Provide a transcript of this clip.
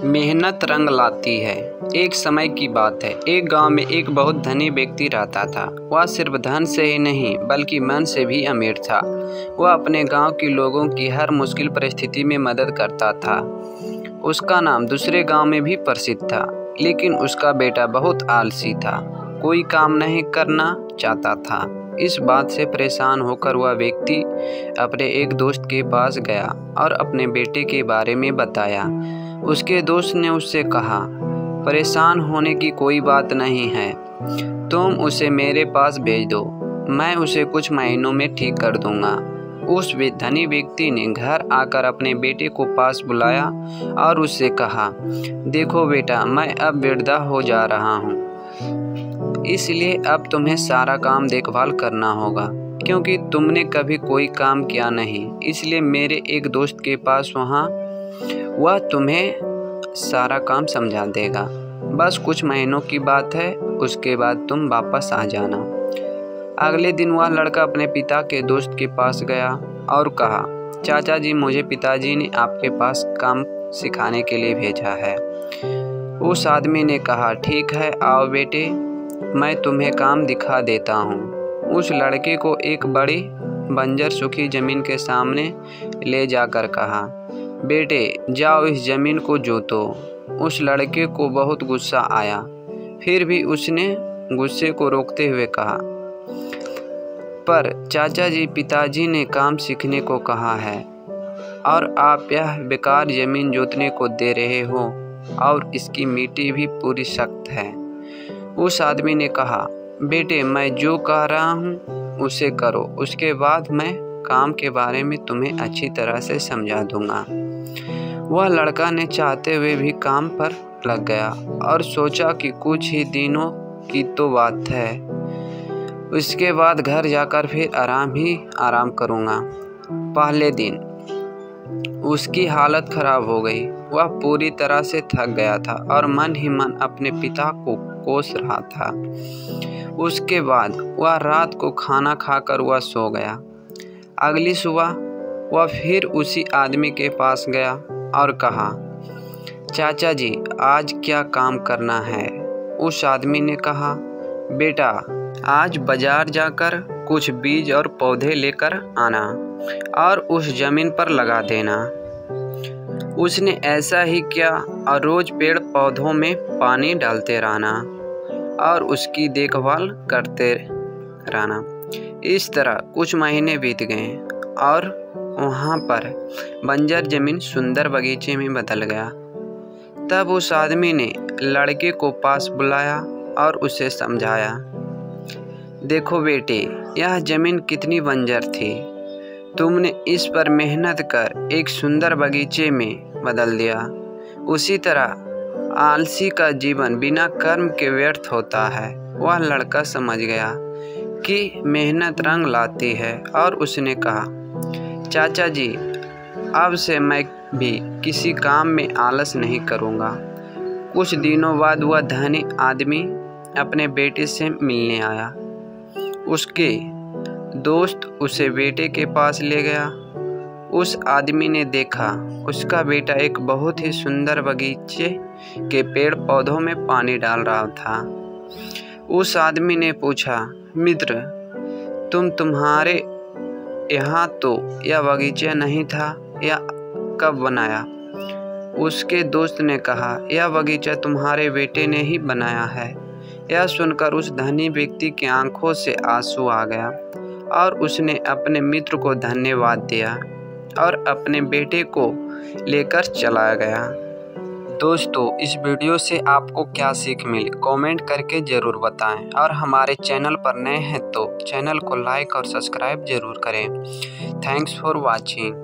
मेहनत रंग लाती है। एक समय की बात है, एक गांव में एक बहुत धनी व्यक्ति रहता था। वह सिर्फ धन से ही नहीं बल्कि मन से भी अमीर था। वह अपने गांव के लोगों की हर मुश्किल परिस्थिति में मदद करता था। उसका नाम दूसरे गांव में भी प्रसिद्ध था, लेकिन उसका बेटा बहुत आलसी था, कोई काम नहीं करना चाहता था। इस बात से परेशान होकर वह व्यक्ति अपने एक दोस्त के पास गया और अपने बेटे के बारे में बताया। उसके दोस्त ने उससे कहा, परेशान होने की कोई बात नहीं है, तुम उसे मेरे पास भेज दो, मैं उसे कुछ महीनों में ठीक कर दूंगा। उस धनी व्यक्ति ने घर आकर अपने बेटे को पास बुलाया और उससे कहा, देखो बेटा, मैं अब वृद्धा हो जा रहा हूँ, इसलिए अब तुम्हें सारा काम देखभाल करना होगा, क्योंकि तुमने कभी कोई काम किया नहीं। इसलिए मेरे एक दोस्त के पास वह तुम्हें सारा काम समझा देगा। बस कुछ महीनों की बात है, उसके बाद तुम वापस आ जाना। अगले दिन वह लड़का अपने पिता के दोस्त के पास गया और कहा, चाचा जी, मुझे पिताजी ने आपके पास काम सिखाने के लिए भेजा है। उस आदमी ने कहा, ठीक है, आओ बेटे, मैं तुम्हें काम दिखा देता हूँ। उस लड़के को एक बड़ी बंजर सूखी जमीन के सामने ले जाकर कहा, बेटे, जाओ इस जमीन को जोतो। उस लड़के को बहुत गुस्सा आया, फिर भी उसने गुस्से को रोकते हुए कहा, पर चाचा जी, पिताजी ने काम सीखने को कहा है और आप यह बेकार जमीन जोतने को दे रहे हो, और इसकी मिट्टी भी पूरी सख्त है। उस आदमी ने कहा, बेटे, मैं जो कह रहा हूँ उसे करो, उसके बाद मैं काम के बारे में तुम्हें अच्छी तरह से समझा दूंगा। वह लड़का ने चाहते हुए भी काम पर लग गया और सोचा कि कुछ ही दिनों की तो बात है, उसके बाद घर जाकर फिर आराम करूँगा। पहले दिन उसकी हालत खराब हो गई। वह पूरी तरह से थक गया था और मन ही मन अपने पिता को कोस रहा था। उसके बाद वह रात को खाना खाकर वह सो गया। अगली सुबह वह फिर उसी आदमी के पास गया और कहा, चाचा जी, आज क्या काम करना है? उस आदमी ने कहा, बेटा, आज बाजार जाकर कुछ बीज और पौधे लेकर आना और उस जमीन पर लगा देना। उसने ऐसा ही किया और रोज पेड़ पौधों में पानी डालते रहना और उसकी देखभाल करते रहना। इस तरह कुछ महीने बीत गए और वहाँ पर बंजर जमीन सुंदर बगीचे में बदल गया। तब उस आदमी ने लड़के को पास बुलाया और उसे समझाया, देखो बेटे, यह जमीन कितनी बंजर थी, तुमने इस पर मेहनत कर एक सुंदर बगीचे में बदल दिया। उसी तरह आलसी का जीवन बिना कर्म के व्यर्थ होता है। वह लड़का समझ गया कि मेहनत रंग लाती है और उसने कहा, चाचा जी, अब से मैं भी किसी काम में आलस नहीं करूँगा। कुछ दिनों बाद वह धनी आदमी अपने बेटे से मिलने आया। उसके दोस्त उसे बेटे के पास ले गया। उस आदमी ने देखा उसका बेटा एक बहुत ही सुंदर बगीचे के पेड़ पौधों में पानी डाल रहा था। उस आदमी ने पूछा, मित्र, तुम्हारे यहाँ तो यह बगीचा नहीं था, यह कब बनाया? उसके दोस्त ने कहा, यह बगीचा तुम्हारे बेटे ने ही बनाया है। यह सुनकर उस धनी व्यक्ति की आंखों से आंसू आ गया और उसने अपने मित्र को धन्यवाद दिया और अपने बेटे को लेकर चला गया। दोस्तों, इस वीडियो से आपको क्या सीख मिली, कमेंट करके ज़रूर बताएं और हमारे चैनल पर नए हैं तो चैनल को लाइक और सब्सक्राइब ज़रूर करें। Thanks for watching.